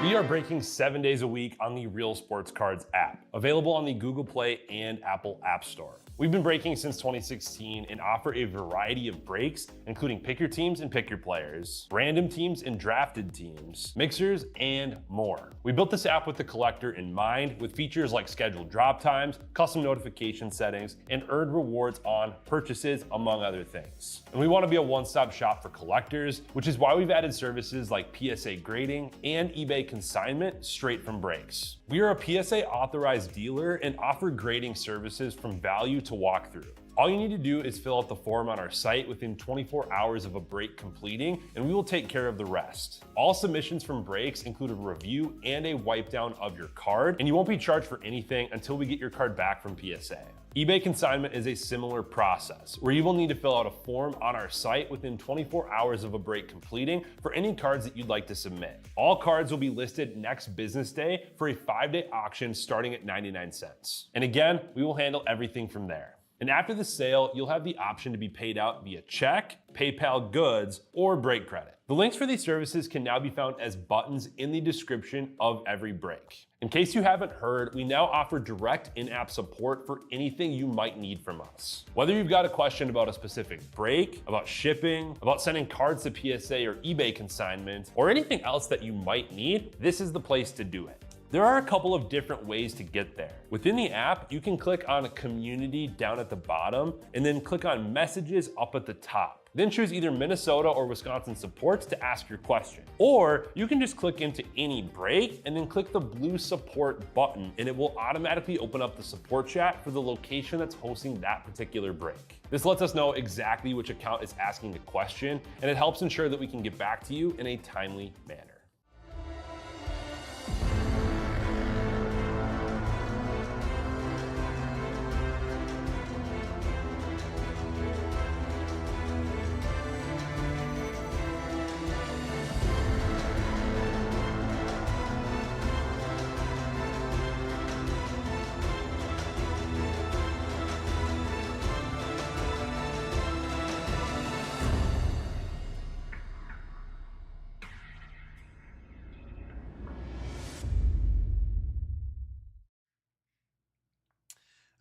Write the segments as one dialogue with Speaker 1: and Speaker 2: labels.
Speaker 1: We are breaking 7 days a week on the Real Sports Cards app, available on the Google Play and Apple App Store. We've been breaking since 2016 and offer a variety of breaks, including pick your teams and pick your players, random teams and drafted teams, mixers, and more. We built this app with the collector in mind, with features like scheduled drop times, custom notification settings, and earned rewards on purchases, among other things. And we want to be a one-stop shop for collectors, which is why we've added services like PSA grading and eBay consignment straight from breaks. We are a PSA authorized dealer and offer grading services from value to walkthrough. All you need to do is fill out the form on our site within 24 hours of a break completing, and we will take care of the rest. All submissions from breaks include a review and a wipe down of your card, and you won't be charged for anything until we get your card back from PSA. eBay consignment is a similar process, where you will need to fill out a form on our site within 24 hours of a break completing for any cards that you'd like to submit. All cards will be listed next business day for a 5-day auction starting at 99 cents. And again, we will handle everything from there. And after the sale, you'll have the option to be paid out via check, PayPal goods, or break credit. The links for these services can now be found as buttons in the description of every break. In case you haven't heard, we now offer direct in-app support for anything you might need from us. Whether you've got a question about a specific break, about shipping, about sending cards to PSA or eBay consignment, or anything else that you might need, this is the place to do it. There are a couple of different ways to get there. Within the app, you can click on Community down at the bottom, and then click on Messages up at the top. Then choose either Minnesota or Wisconsin supports to ask your question. Or you can just click into any break and then click the blue support button, and it will automatically open up the support chat for the location that's hosting that particular break. This lets us know exactly which account is asking the question, and it helps ensure that we can get back to you in a timely manner.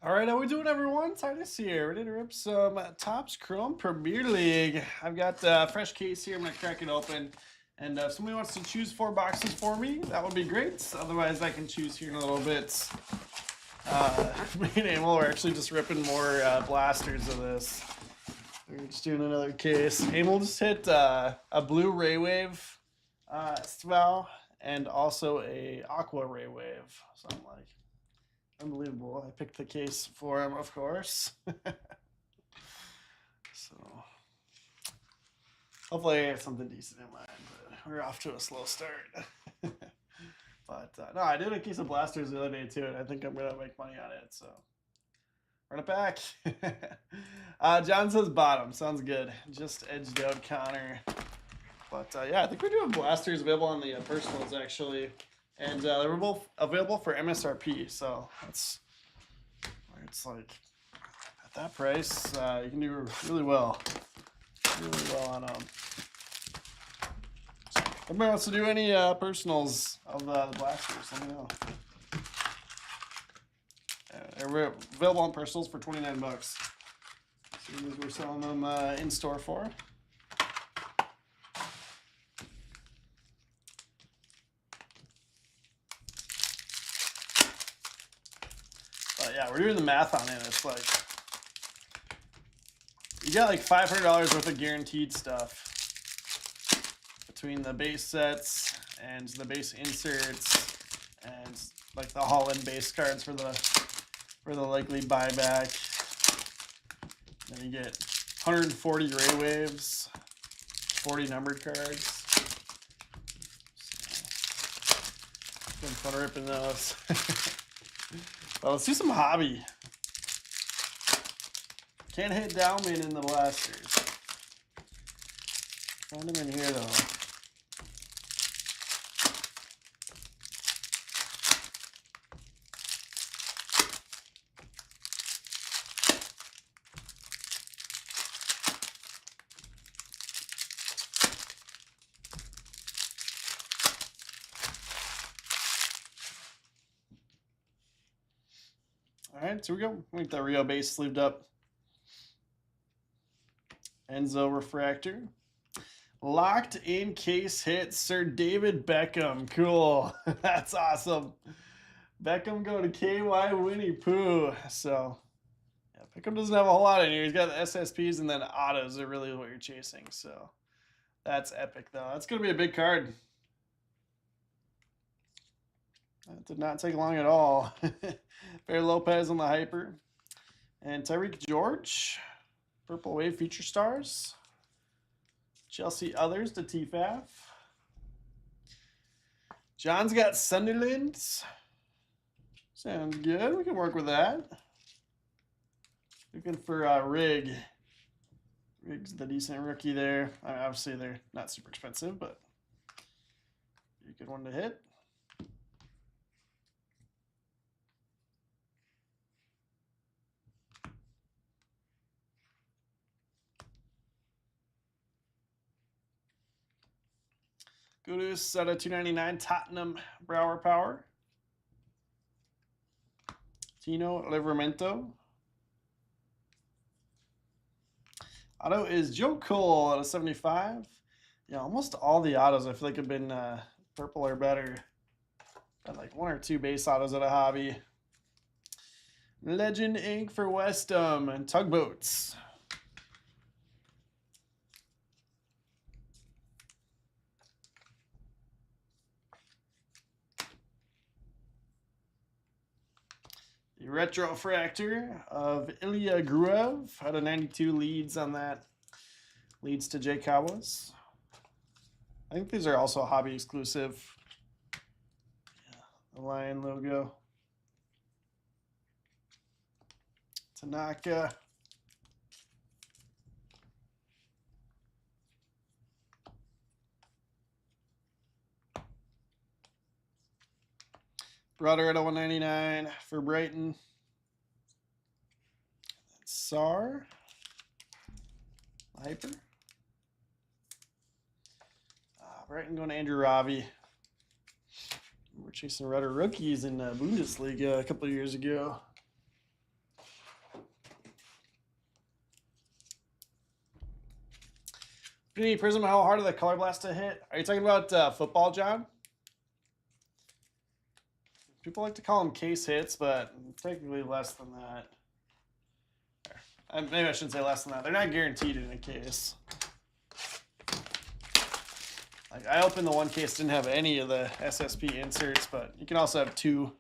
Speaker 2: All right, how we doing, everyone? Titus here. Ready to rip some Topps Chrome Premier League. I've got a fresh case here. I'm going to crack it open. And if somebody wants to choose 4 boxes for me, that would be great. Otherwise, I can choose here in a little bit. Me and Emil are actually just ripping more blasters of this. We're just doing another case. Emil just hit a blue Ray Wave Sval and also a Aqua Ray Wave. So I'm like, unbelievable. I picked the case for him, of course. So hopefully I have something decent in mind, but we're off to a slow start. But no, I did a case of blasters the other day too, and I think I'm gonna make money on it, so run it back. John says bottom. Sounds good. Just edged out Connor. But yeah, I think we're doing blasters available on the personals actually. And they're both available for MSRP, so that's where it's like at that price, you can do really well on them. So, if anybody wants to do any personals of the blasters, let me know. They're available on personals for $29. So we're selling them in store for. Yeah, we're doing the math on it. It's like you got like $500 worth of guaranteed stuff between the base sets and the base inserts and like the Holland base cards for the likely buyback. Then you get 140 Ray Waves, 40 numbered cards. So, been fun ripping those. Well, let's do some hobby. Can't hit Dowman in the blasters. Found him in here though. All right, so we go. We get that Rio base sleeved up. Enzo refractor. Locked in case hit, Sir David Beckham. Cool. That's awesome. Beckham going to KY Winnie Pooh. So, yeah, Beckham doesn't have a whole lot in here. He's got the SSPs and then autos are really what you're chasing. So, that's epic, though. That's going to be a big card. That did not take long at all. Fair Lopez on the hyper. And Tyreek George. Purple Wave Future Stars. Chelsea Others to TFAF. John's got Sunderland. Sounds good. We can work with that. Looking for Rig. Rig's the decent rookie there. I mean, obviously, they're not super expensive, but a good one to hit. Gudus out of 299. Tottenham Brower Power. Tino Livramento. Auto is Joe Cole out of 75. Yeah, almost all the autos I feel like have been purple or better. Got like 1 or 2 base autos at a hobby. Legend Ink for Westham and Tugboats. The Retro Fractor of Ilya Gruev out of 92 leads on that. Leads to Jay Cowboys. I think these are also hobby exclusive. Yeah, the Lion logo. Tanaka. Brother at 199 for Brighton. Sar. Hyper. Brighton going to Andrew Ravi. We're chasing Rudder rookies in Bundesliga a couple of years ago. Penny Prism, how hard are the Color Blast to hit? Are you talking about football, John? People like to call them case hits, but technically less than that. Maybe I shouldn't say less than that. They're not guaranteed in a case. Like I opened the one case, didn't have any of the SSP inserts, but you can also have 2.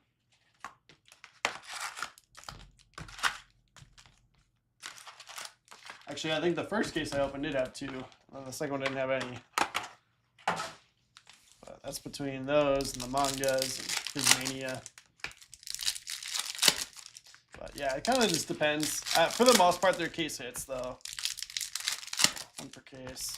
Speaker 2: Actually, I think the first case I opened did have 2, and the second one didn't have any. But that's between those and the mangas and Dismania. But yeah, it kind of just depends. For the most part, they're case hits, though. 1 per case.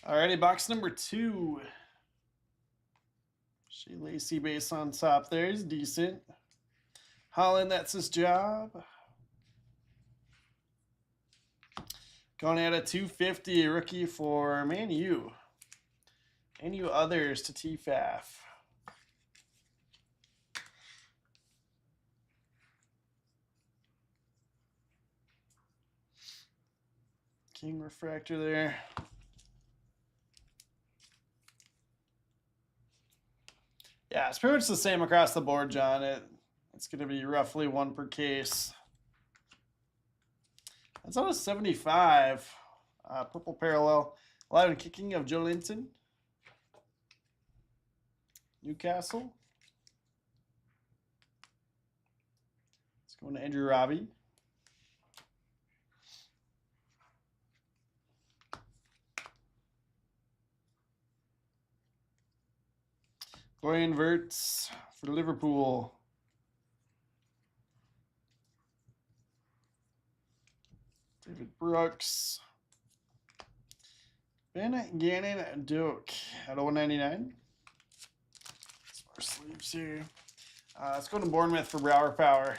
Speaker 2: Alrighty, box number 2. Shea Lacey base on top there is decent. Holland, that's his job. Going at a 250 rookie for Man U. And you others to TFAF. King refractor there. Yeah, it's pretty much the same across the board, John. It's going to be roughly 1 per case. That's on a 75. Purple parallel. Alive and kicking of Joe Linton. Newcastle. Let's Going to Andrew Robbie. Florian Wirtz for Liverpool. David Brooks. Ben Gannon Duke at 199. Some more sleeves here. Let's go to Bournemouth for Brower Power.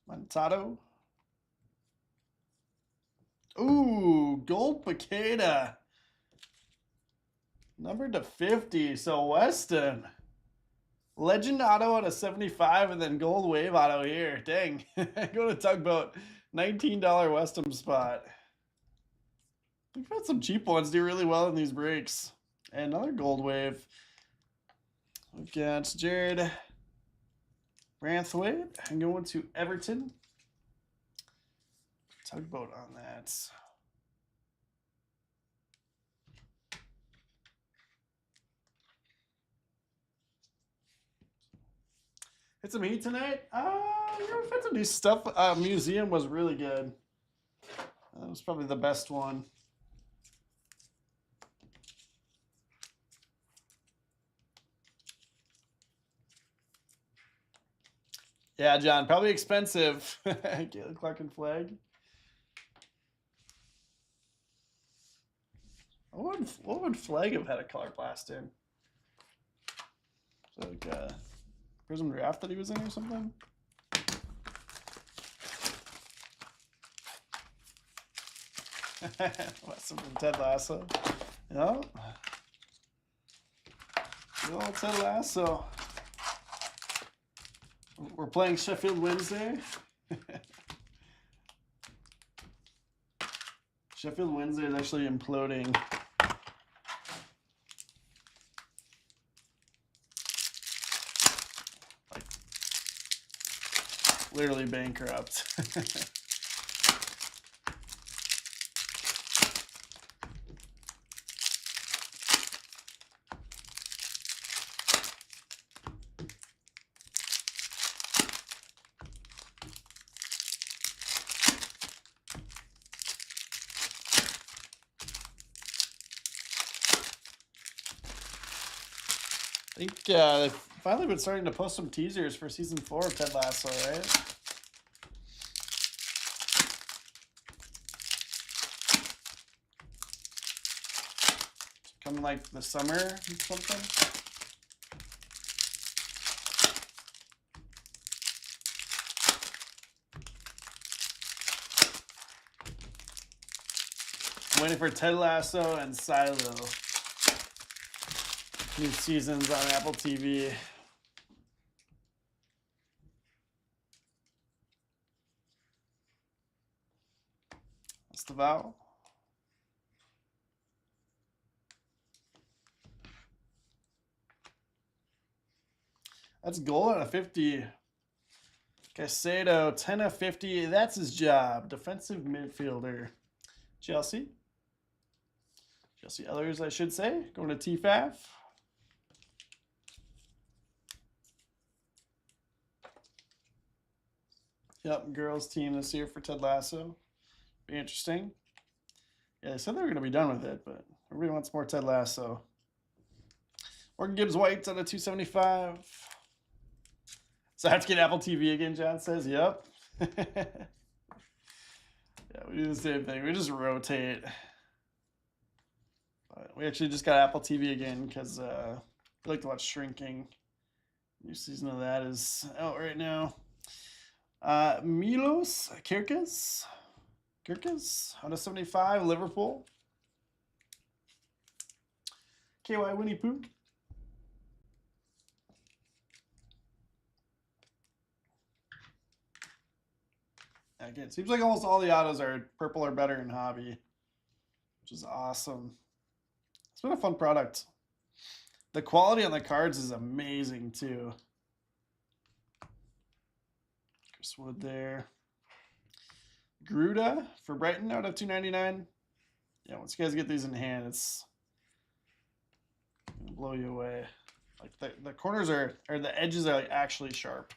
Speaker 2: Montado. Ooh, gold Paqueta. Numbered to 50. So Weston. Legend auto at a 75 and then gold wave auto here. Dang. Go to Tugboat. $19 Weston spot. We've had some cheap ones do really well in these breaks. And another gold wave. We've got Jared Branthwaite. I'm going to Everton. Tugboat on that. Hit some heat tonight. We've had some new stuff. Museum was really good. That was probably the best one. Yeah, John, probably expensive. Galen Clark and Flag. What would Flag have had a color blast in? So like Prism Draft that he was in or something? What's from Ted Lasso? Yeah. Good old Ted Lasso. We're playing Sheffield Wednesday. Sheffield Wednesday is actually imploding. Like, literally bankrupt. I think they've finally been starting to post some teasers for season 4 of Ted Lasso, right? Coming like the summer or something. I'm waiting for Ted Lasso and Silo. New seasons on Apple TV. That's the vow. That's gold at a 50. Caicedo, 10 of 50. That's his job. Defensive midfielder. Chelsea. Chelsea others, I should say. Going to TFAF. Yep, girls team this year for Ted Lasso. Be interesting. Yeah, they said they were going to be done with it, but everybody wants more Ted Lasso. Morgan Gibbs White's on a 275. So I have to get Apple TV again, John says. Yep. Yeah, we do the same thing. We just rotate. But we actually just got Apple TV again because we like to watch Shrinking. New season of that is out right now. Milos Kirkis, 175, Liverpool. KY Winnie Pooh. Again, it seems like almost all the autos are purple or better in Hobby, which is awesome. It's been a fun product. The quality on the cards is amazing too. Chris Wood there. Gruda for Brighton out of 299. Yeah, once you guys get these in hand, it's gonna blow you away. Like the corners or the edges are like actually sharp.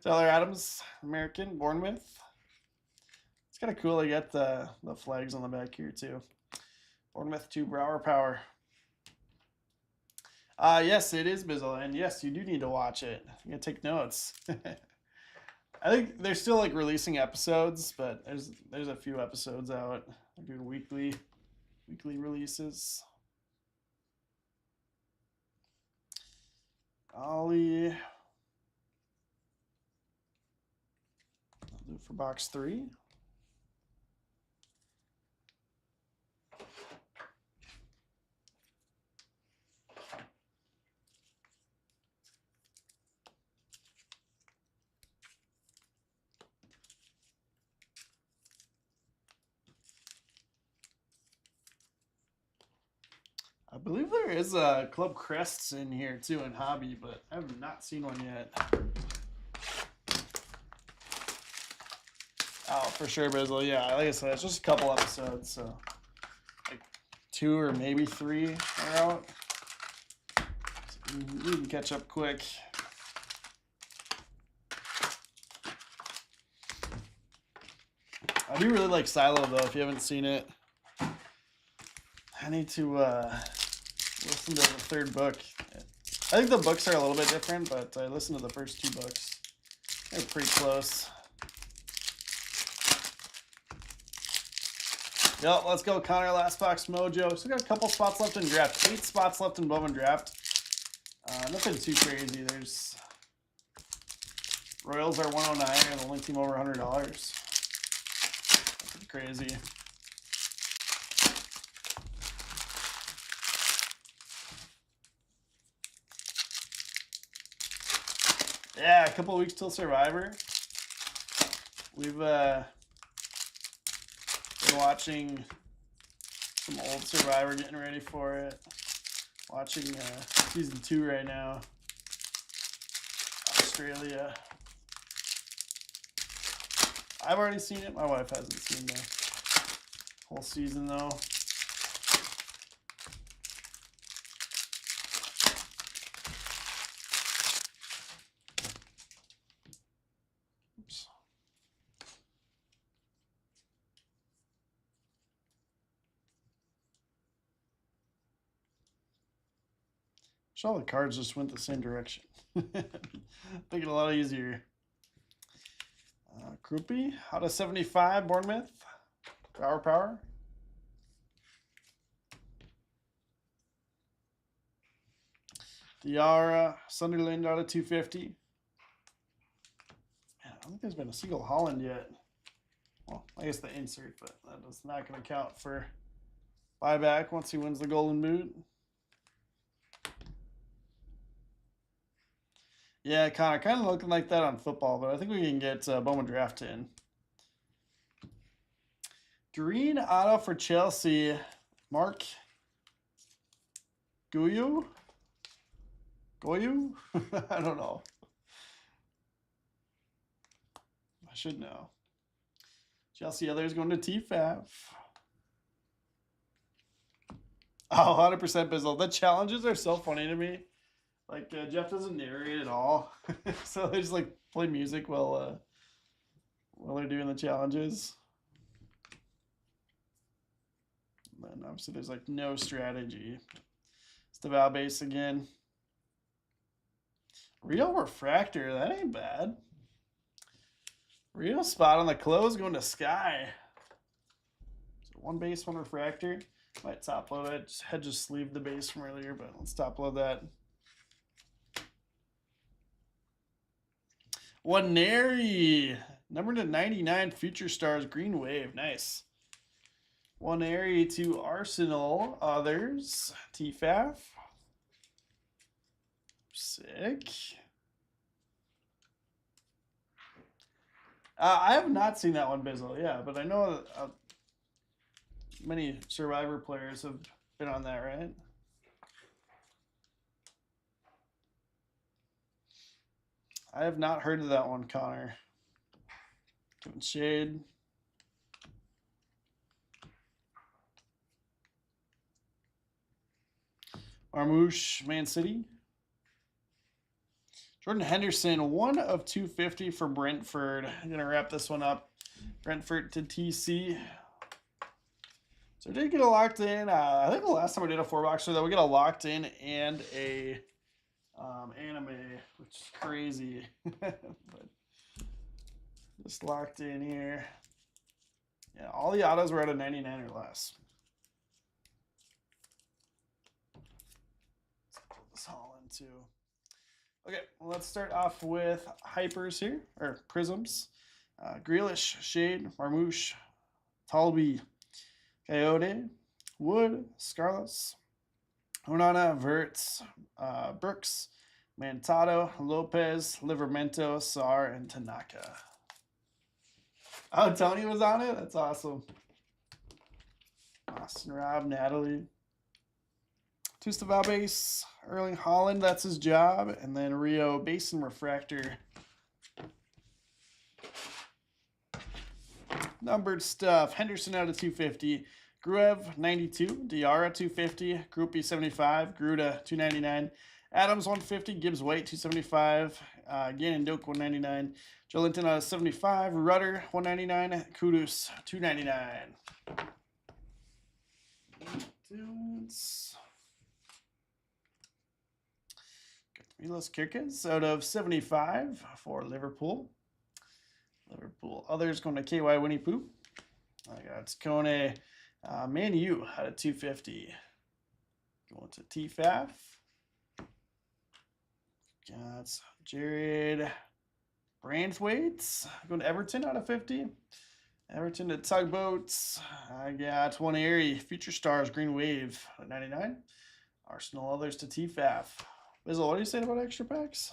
Speaker 2: Tyler Adams, American, Bournemouth. It's kind of cool. They got the flags on the back here too. Bournemouth 2 Brower Power. Yes, it is Bizzle, and yes, you do need to watch it. You gotta take notes. I think they're still like releasing episodes, but there's a few episodes out. They're doing weekly releases. Ollie. I'll do it for box 3. I believe there is a Club Crests in here too in Hobby, but I have not seen one yet. Oh, for sure, Bizzle. Yeah, like I said, it's just a couple episodes, so like 2 or maybe 3 are out. So you can catch up quick. I do really like Silo though. If you haven't seen it, I need to listen to the 3rd book. I think the books are a little bit different, but I listened to the first 2 books. They're pretty close. Yep, let's go, Connor. Last box mojo. Still got a couple spots left in draft. 8 spots left in Bowman draft. Nothing too crazy. There's Royals are 109 and the link team over $100. That's pretty crazy. Yeah, a couple of weeks till Survivor. We've been watching some old Survivor, getting ready for it. Watching season 2 right now. Australia. I've already seen it. My wife hasn't seen the whole season though. Oops. Wish all the cards just went the same direction. Make it a lot easier. Krupi, out of 75, Bournemouth. Power. Diarra, Sunderland out of 250. Man, I don't think there's been a single Holland yet. Well, I guess the insert, but that is not going to count for buyback once he wins the Golden Boot. Yeah, kind of looking like that on football, but I think we can get Bowman draft in. Green auto for Chelsea, Mark Guyu? I don't know. I should know. Chelsea others going to TFAF. Oh, 100% Bizzle. The challenges are so funny to me. Like, Jeff doesn't narrate at all. So they just, like, play music while they're doing the challenges. And then, obviously, there's, like, no strategy. It's the Val base again. Real Refractor. That ain't bad. Real spot on the close going to Sky. So 1 base, 1 Refractor. Might top load it. Had just sleeved the base from earlier, but let's top load that. Waneri, number to 99, Future Stars, Green Wave, nice. Waneri to Arsenal, others, TFAF. Sick. I have not seen that one, Bizzle, yeah, but I know many Survivor players have been on that, right? I have not heard of that one, Connor. Kevin Shade. Marmouche, Man City. Jordan Henderson, 1 of 250 for Brentford. I'm going to wrap this one up. Brentford to TC. So I did get a locked in. I think the last time I did a 4-boxer, though, we got a locked in and a anime, which is crazy. But just locked in here. Yeah, all the autos were at a 99 or less. Let's pull this all in too. Okay, well, let's start off with hypers here, or prisms. Grealish, Shade, Marmouche, Talby, Coyote, Wood, Scarless, Onana, Verts, Brooks, Mantado, Lopez, Livermento, Sar, and Tanaka. Oh, Tony was on it? That's awesome. Austin Rob, Natalie. Tustaval base, Erling Holland, that's his job. And then Rio base and refractor. Numbered stuff. Henderson out of 250. Gruev 92. Diarra 250. Groupie 75. Gruda 299. Adams 150. Gibbs White 275. Gannon Doak 199. Jolinton out of 75. Rudder 199. Kudus 299. Dudes. Milos Kirkes out of 75 for Liverpool. Others going to KY Winnie Pooh. I got Kone Man U out of 250. Going to TFAF. Got Jared Brandthwaite going to Everton out of 50. Everton to Tugboats. I got one Airy Future Stars Green Wave at 99. Arsenal others to TFAF. Bizzle, what do you say about extra packs?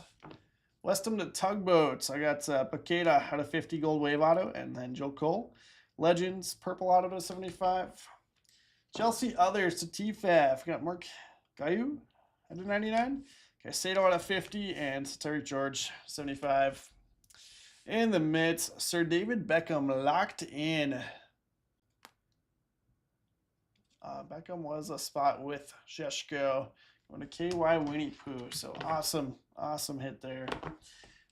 Speaker 2: Westham to Tugboats. I got Paqueta out of 50 gold wave auto, and then Joe Cole. Legends, purple auto to 75. Chelsea others to TFAF. Got Mark Gayu out of 99. Caicedo out of 50, and Terry George 75. In the midst, Sir David Beckham locked in. Beckham was a spot with Sheshko. Going to KY Winnie Pooh. So awesome hit there.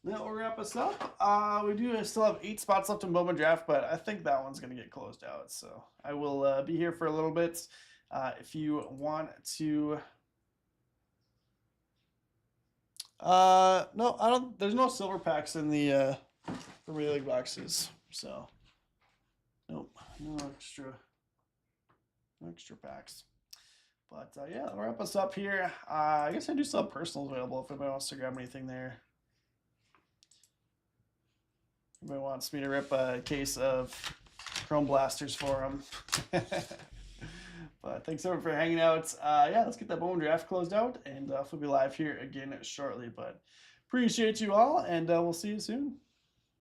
Speaker 2: That will wrap us up. We do still have 8 spots left in Bowman Draft, but I think that one's going to get closed out. So I will be here for a little bit. If you want to... no, I don't. There's no silver packs in the Premier League boxes. So nope, no extra packs. But yeah, that'll wrap us up here. I guess I do still have personals available if anybody wants to grab anything there. Anybody wants me to rip a case of Chrome Blasters for them. But thanks everyone for hanging out. Yeah, let's get that Bowman Draft closed out, and we'll be live here again shortly. But appreciate you all, and we'll see you soon.